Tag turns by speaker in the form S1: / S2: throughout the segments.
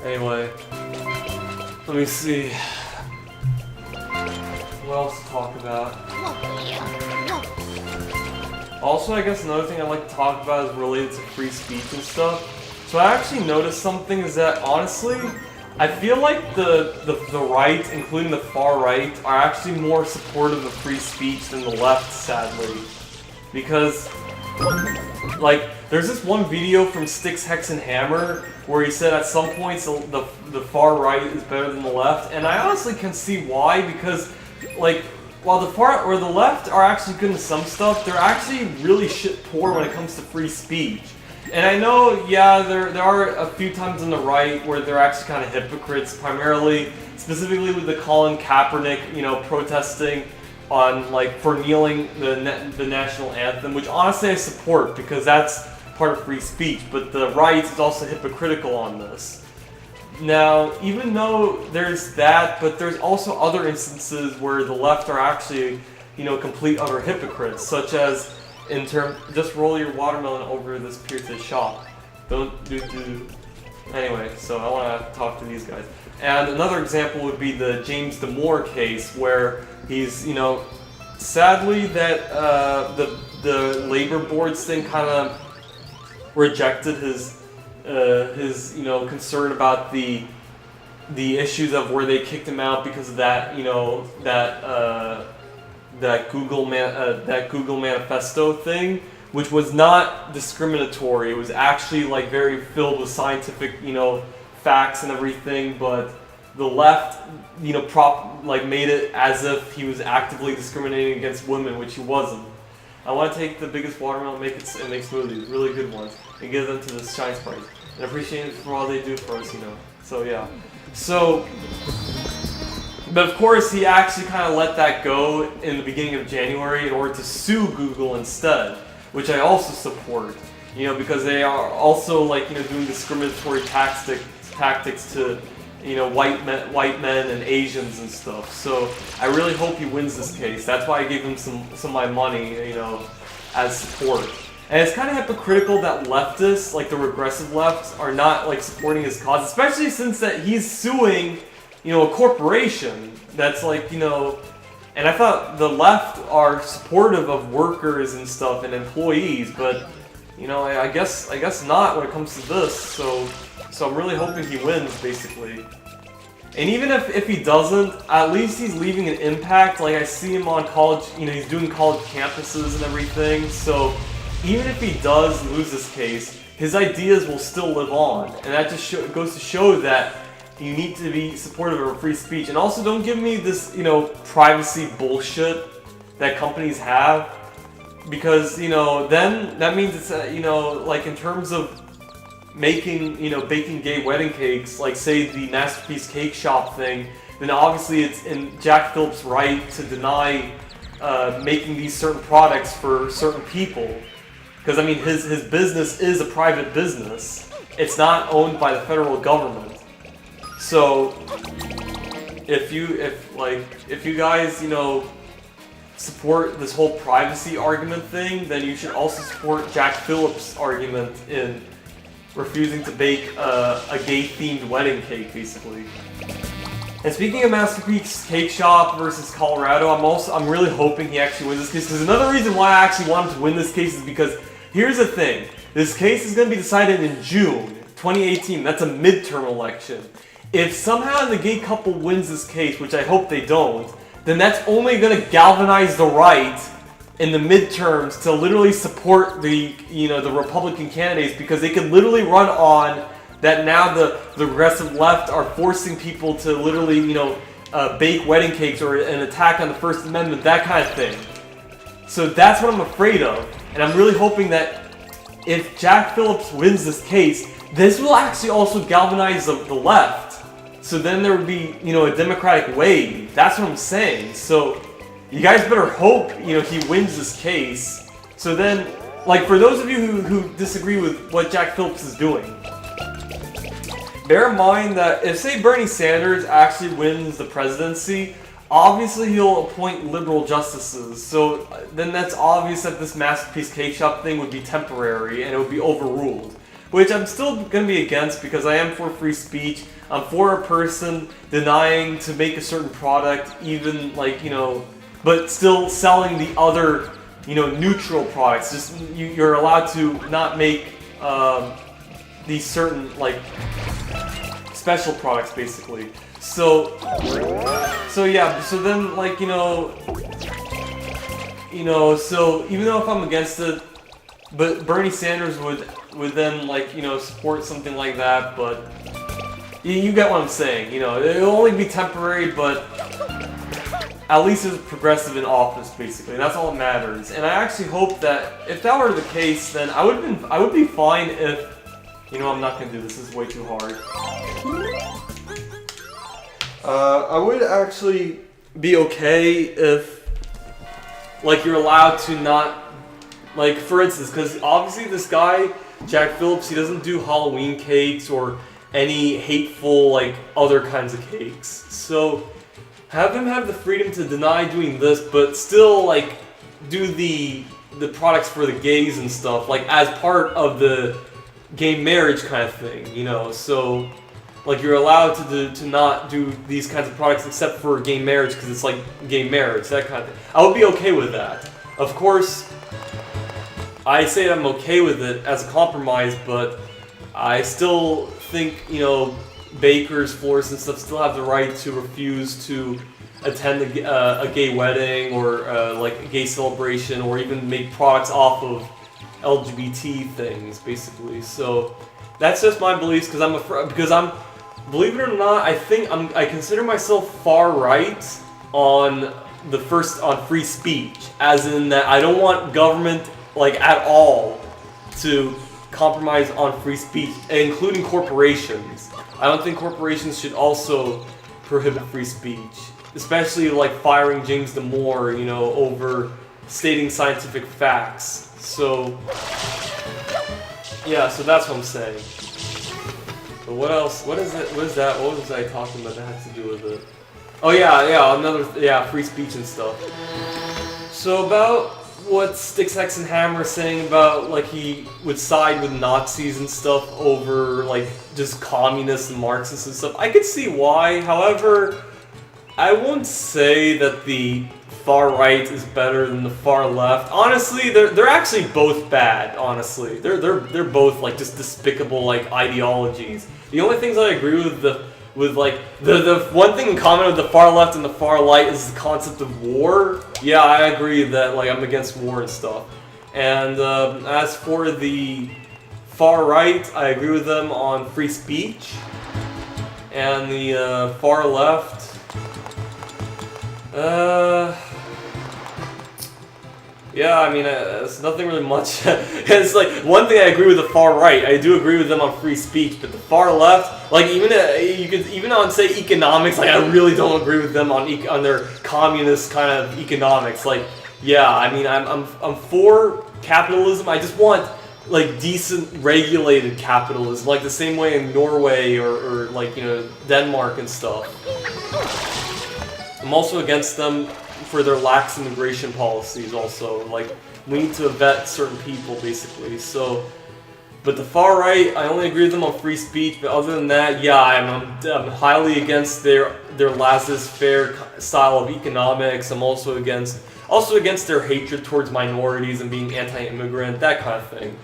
S1: Anyway, let me see. What else to talk about? Also, I guess another thing I'd like to talk about is related to free speech and stuff. So I actually noticed something is that, honestly, I feel like the right, including the far right, are actually more supportive of free speech than the left, sadly. Because, like, there's this one video from Styx, Hex, and Hammer where he said at some points the far right is better than the left, and I honestly can see why, because, like, while the far or the left are actually good in some stuff, they're actually really shit poor when it comes to free speech. And I know, yeah, there are a few times on the right where they're actually kind of hypocrites, primarily, specifically with the Colin Kaepernick, protesting on, like, for kneeling the national anthem, which honestly I support because that's part of free speech, but the right is also hypocritical on this. Now, even though there's that, but there's also other instances where the left are actually, complete utter hypocrites, such as just roll your watermelon over this pizza shop. Don't do. Anyway, so I want to talk to these guys. And another example would be the James Damore case, where he's, sadly that the labor boards thing kind of rejected his concern about the issues of where they kicked him out because of that, that Google manifesto thing, which was not discriminatory. It was actually like very filled with scientific, facts and everything, but the left, made it as if he was actively discriminating against women, which he wasn't. I want to take the biggest watermelon and make smoothies, really good ones, and give them to the Shine Sprites, and appreciate it for all they do for us, So yeah. But of course, he actually kind of let that go in the beginning of January in order to sue Google instead, which I also support, because they are also doing discriminatory tactics to, white men and Asians and stuff. So I really hope he wins this case. That's why I gave him some of my money, as support. And it's kind of hypocritical that leftists, like the regressive lefts, are not supporting his cause, especially since that he's suing, a corporation that's and I thought the left are supportive of workers and stuff and employees, but I guess not when it comes to this. So I'm really hoping he wins, basically. And even if he doesn't, at least he's leaving an impact. Like, I see him on college, he's doing college campuses and everything. So even if he does lose this case, his ideas will still live on. And that just goes to show that you need to be supportive of free speech. And also, don't give me this, privacy bullshit that companies have. Because, then that means it's, in terms of making, baking gay wedding cakes, like say the Masterpiece Cake Shop thing, then obviously it's in Jack Phillips' right to deny making these certain products for certain people. Because, his business is a private business. It's not owned by the federal government. So, if you guys, support this whole privacy argument thing, then you should also support Jack Phillips' argument in refusing to bake a gay-themed wedding cake, basically. And speaking of Masterpiece Cake Shop versus Colorado, I'm really hoping he actually wins this case, because another reason why I actually want him to win this case is because, here's the thing, this case is going to be decided in June 2018, that's a midterm election. If somehow the gay couple wins this case, which I hope they don't, then that's only going to galvanize the right in the midterms to literally support the Republican candidates, because they could literally run on that now the progressive left are forcing people to literally, bake wedding cakes or an attack on the First Amendment, that kind of thing. So that's what I'm afraid of. And I'm really hoping that if Jack Phillips wins this case, this will actually also galvanize the left. So then there would be, a Democratic wave. That's what I'm saying. So you guys better hope, he wins this case. So then, for those of you who disagree with what Jack Phillips is doing, bear in mind that if, say, Bernie Sanders actually wins the presidency, obviously he'll appoint liberal justices. So then that's obvious that this Masterpiece Cake Shop thing would be temporary and it would be overruled. which I'm still gonna be against because I am for free speech. I'm for a person denying to make a certain product, even like, but still selling the other, neutral products. Just you're allowed to not make these certain like special products, basically. So yeah. So then like so even though if I'm against it, but Bernie Sanders would then like support something like that, but. You get what I'm saying, it'll only be temporary, but at least it's progressive in office, basically. That's all that matters. And I actually hope that if that were the case, then I would be fine if, I'm not gonna do this. This is way too hard. I would actually be okay if, like, you're allowed to not, like, for instance, because obviously this guy Jack Phillips, he doesn't do Halloween cakes or any hateful, like, other kinds of cakes. So, have him have the freedom to deny doing this, but still, like, do the products for the gays and stuff, like, as part of the gay marriage kind of thing, So, like, you're allowed to not do these kinds of products except for gay marriage because it's, like, gay marriage, that kind of thing. I would be okay with that. Of course, I say I'm okay with it as a compromise, but I still think, bakers, florists, and stuff still have the right to refuse to attend a gay wedding or like a gay celebration, or even make products off of LGBT things, basically. So that's just my beliefs, because believe it or not, I consider myself far right on free speech, as in that I don't want government like at all to compromise on free speech, including corporations. I don't think corporations should also prohibit free speech, especially like firing James Damore, over stating scientific facts. So, yeah, so that's what I'm saying. But what else? What is it? What is that? What was I talking about that had to do with it? Oh yeah, free speech and stuff. So about what Sticks, Hex, and Hammer is saying about, like, he would side with Nazis and stuff over, like, just communists and Marxists and stuff. I could see why. However, I won't say that the far right is better than the far left. Honestly, they're actually both bad. Honestly, they're both like just despicable like ideologies. The only things I agree with the one thing in common with the far left and the far right is the concept of war. Yeah, I agree that like I'm against war and stuff. And as for the far right, I agree with them on free speech. And the far left, yeah, I mean, it's nothing really much. It's like, one thing I agree with the far right. I do agree with them on free speech, but the far left, like, you could even on, say, economics, like, I really don't agree with them on their communist kind of economics. Like, yeah, I mean, I'm for capitalism. I just want, like, decent regulated capitalism, like the same way in Norway or like, Denmark and stuff. I'm also against them for their lax immigration policies also. Like, we need to vet certain people, basically. So, but the far right, I only agree with them on free speech, but other than that, yeah, I'm highly against their laissez-faire style of economics. I'm also against their hatred towards minorities and being anti-immigrant, that kind of thing.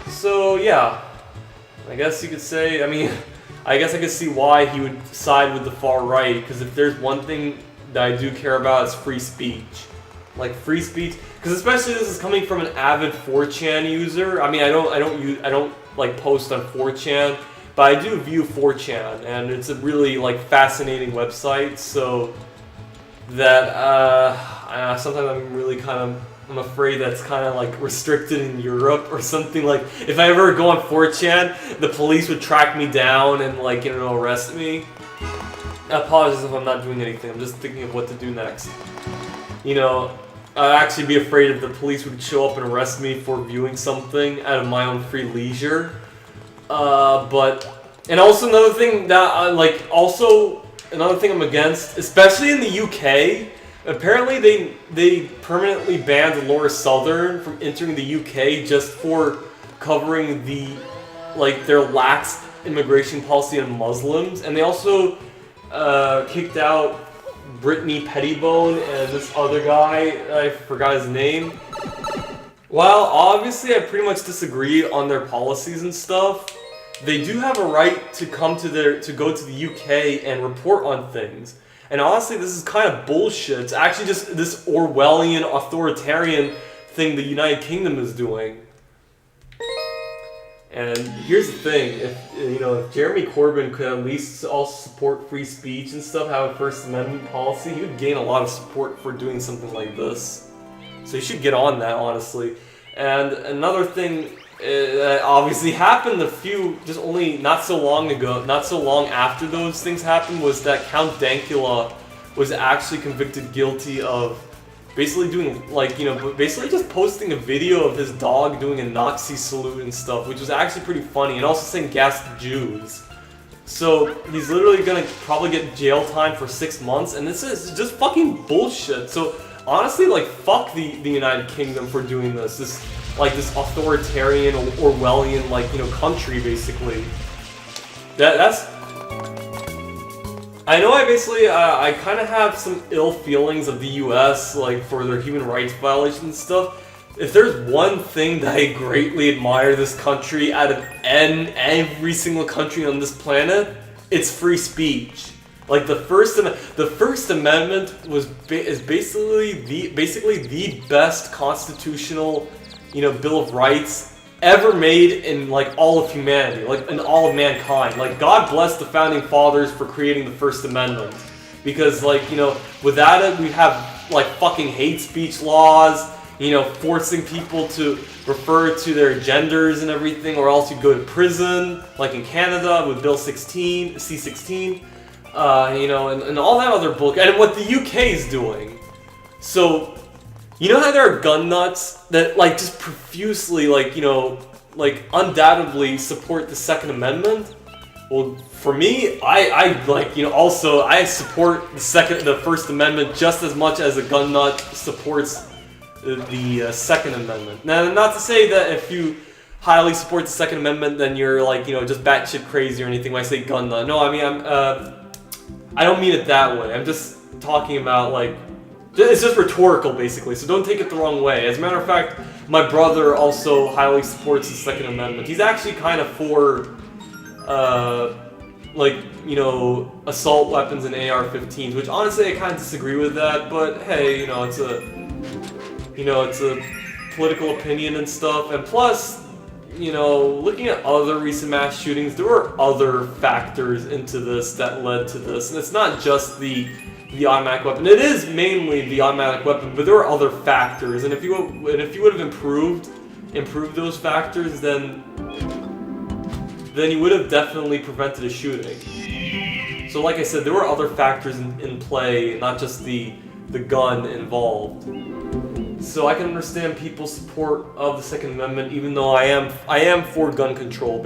S1: So, yeah, I guess you could say, I guess I could see why he would side with the far right, because if there's one thing that I do care about is free speech. Like, free speech, because especially this is coming from an avid 4chan user. I mean, I don't like post on 4chan, but I do view 4chan, and it's a really like fascinating website. So that sometimes I'm afraid that's kind of like restricted in Europe or something. Like, if I ever go on 4chan, the police would track me down and like arrest me. I apologize if I'm not doing anything. I'm just thinking of what to do next. I'd actually be afraid if the police would show up and arrest me for viewing something out of my own free leisure. And also another thing that another thing I'm against, especially in the UK, apparently they permanently banned Laura Southern from entering the UK just for covering their lax immigration policy on Muslims, and they also kicked out Brittany Pettibone and this other guy, I forgot his name. While obviously I pretty much disagree on their policies and stuff, they do have a right to go to the UK and report on things. And honestly, this is kind of bullshit. It's actually just this Orwellian authoritarian thing the United Kingdom is doing. And here's the thing, if Jeremy Corbyn could at least also support free speech and stuff, have a First Amendment policy, he would gain a lot of support for doing something like this. So you should get on that, honestly. And another thing that obviously happened not so long after those things happened, was that Count Dankula was actually convicted guilty of basically doing, basically just posting a video of his dog doing a Nazi salute and stuff, which was actually pretty funny, and also saying gas to Jews. So he's literally gonna probably get jail time for 6 months, and this is just fucking bullshit. So honestly, fuck the United Kingdom for doing this authoritarian Orwellian, country, basically. That's... I know I kind of have some ill feelings of the US, for their human rights violations and stuff. If there's one thing that I greatly admire this country out of every single country on this planet, it's free speech. The First Amendment is basically the best constitutional, Bill of Rights ever made in all of humanity, in all of mankind. God bless the founding fathers for creating the First Amendment, because without it we'd have fucking hate speech laws, forcing people to refer to their genders and everything, or else you'd go to prison, in Canada with Bill C-16, and all that other bullshit, and what the UK is doing. So, you know how there are gun nuts that just profusely undoubtedly support the Second Amendment? Well, for me, I support the First Amendment just as much as a gun nut supports the Second Amendment. Now, not to say that if you highly support the Second Amendment, then you're just batshit crazy or anything when I say gun nut. No, I mean I don't mean it that way. I'm just talking about it's just rhetorical, basically, so don't take it the wrong way. As a matter of fact, my brother also highly supports the Second Amendment. He's actually kind of for, assault weapons and AR-15s, which honestly I kind of disagree with that, but hey, it's a political opinion and stuff, and plus, looking at other recent mass shootings, there were other factors into this that led to this, and it's not just the automatic weapon. It is mainly the automatic weapon, but there are other factors, and if you would have improved those factors, then you would have definitely prevented a shooting. So like I said, there were other factors in play, not just the gun involved. So I can understand people's support of the Second Amendment, even though I am for gun control,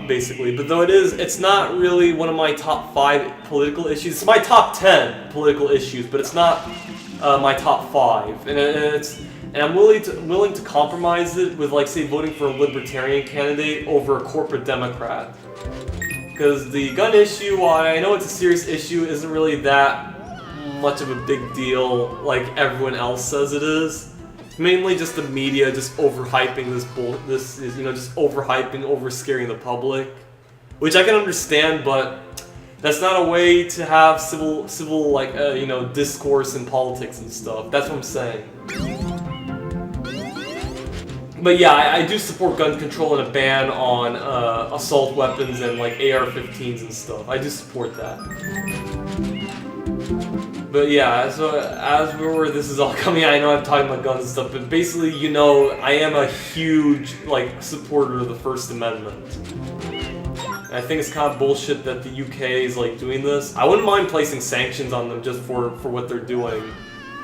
S1: basically. But though it's not really one of my top 5 political issues. It's my top 10 political issues, but it's not my top 5. And I'm willing to compromise it with, say, voting for a libertarian candidate over a corporate Democrat. Because the gun issue, while I know it's a serious issue, isn't really that much of a big deal like everyone else says it is. It's mainly just the media just overhyping this is just overhyping, overscaring the public, which I can understand, but that's not a way to have civil discourse in politics and stuff. That's what I'm saying. But yeah, I do support gun control and a ban on assault weapons and AR-15s and stuff. I do support that. But yeah, so as where this is all coming, I know I'm talking about guns and stuff, but basically, I am a huge, supporter of the First Amendment. And I think it's kind of bullshit that the UK is, doing this. I wouldn't mind placing sanctions on them just for what they're doing.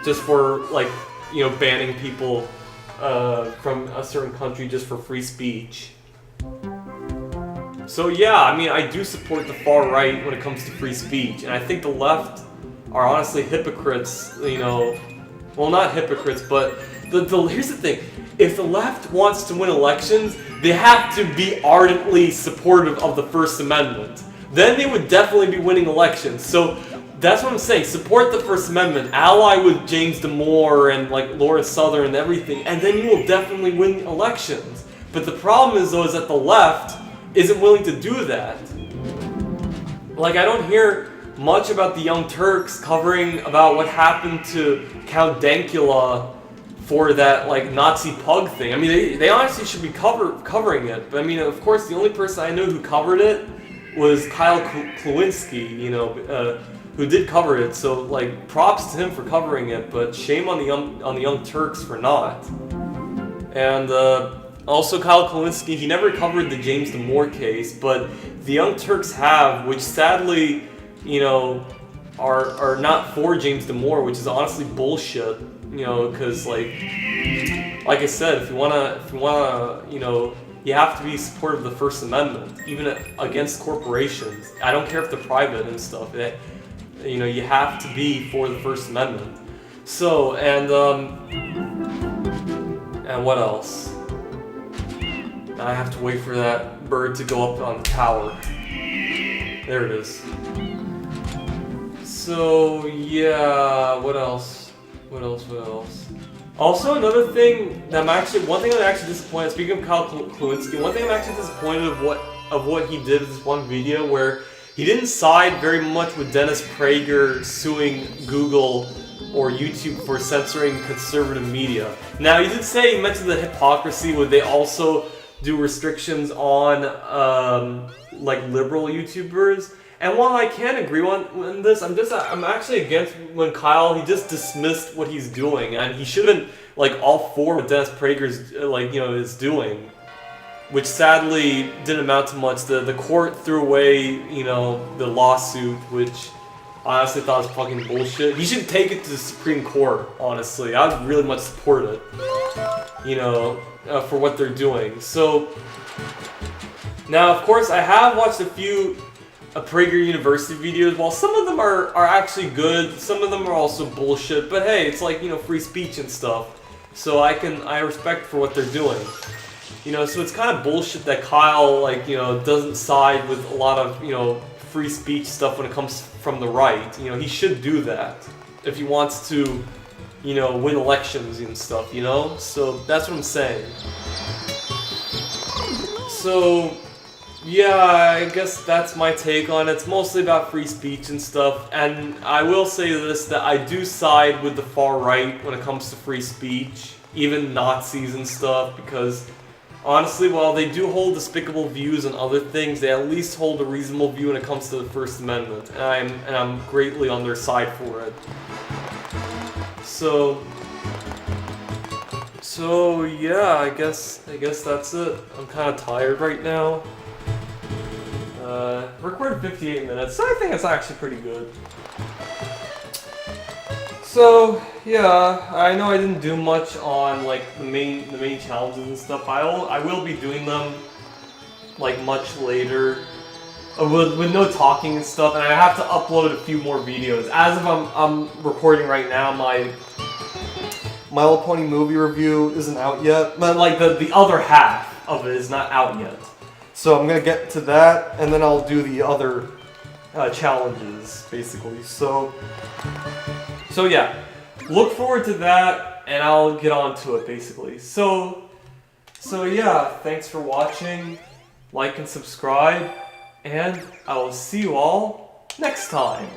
S1: Just for, banning people from a certain country just for free speech. So yeah, I mean, I do support the far right when it comes to free speech, and I think the left are honestly hypocrites, well, not hypocrites, but here's the thing. if the left wants to win elections, they have to be ardently supportive of the First Amendment. Then they would definitely be winning elections. So that's what I'm saying. Support the First Amendment, ally with James Damore and like Laura Southern and everything, and then you will definitely win elections. But the problem is, though, is that the left isn't willing to do that. Like, I don't hear much about the Young Turks covering about what happened to Count Dankula for that, like, Nazi pug thing. I mean, they honestly should be covering it. But, I mean, of course, the only person I know who covered it was Kyle Klawinski, you know, who did cover it. So, like, props to him for covering it, but shame on the Young Turks for not. And, also, Kyle Klawinski, he never covered the James Damore case, but the Young Turks have, which sadly, you know, are not for James Damore, which is honestly bullshit. You know, because like I said, if you wanna, you know, you have to be supportive of the First Amendment, even against corporations. I don't care if they're private and stuff. You know, you have to be for the First Amendment. So, and what else? I have to wait for that bird to go up on the tower. There it is. So, yeah, what else? What else? Also, another thing that one thing I'm actually disappointed, speaking of Kyle Klawinski, one thing I'm actually disappointed of what he did in this one video where he didn't side very much with Dennis Prager suing Google or YouTube for censoring conservative media. Now, he did say, he mentioned the hypocrisy where they also do restrictions on like liberal YouTubers. And while I can agree on this, I'm actually against when Kyle, he just dismissed what he's doing, and he should have been like all for what Dennis Prager's like, you know, is doing, which sadly didn't amount to much. The court threw away, you know, the lawsuit, which I honestly thought was fucking bullshit. He should take it to the Supreme Court, honestly. I would really much support it, you know, for what they're doing. So, now of course I have watched a few Prager University videos. While some of them are actually good, some of them are also bullshit, but hey, it's like, you know, free speech and stuff. So I respect for what they're doing. You know, so it's kind of bullshit that Kyle, like, you know, doesn't side with a lot of, you know, free speech stuff when it comes from the right. You know, he should do that if he wants to, you know, win elections and stuff, you know? So that's what I'm saying. So, yeah, I guess that's my take on it. It's mostly about free speech and stuff, and I will say this, that I do side with the far right when it comes to free speech, even Nazis and stuff, because honestly, while they do hold despicable views on other things, they at least hold a reasonable view when it comes to the First Amendment, and I'm greatly on their side for it. So yeah, I guess that's it. I'm kind of tired right now. Recorded 58 minutes, so I think it's actually pretty good. So yeah, I know I didn't do much on like the main challenges and stuff. I will be doing them like much later, with no talking and stuff, and I have to upload a few more videos. As of I'm recording right now, my Little Pony movie review isn't out yet, but like the other half of it is not out yet. So I'm gonna get to that, and then I'll do the other challenges, basically. So yeah, look forward to that, and I'll get on to it, basically. So yeah, thanks for watching, like and subscribe, and I will see you all next time.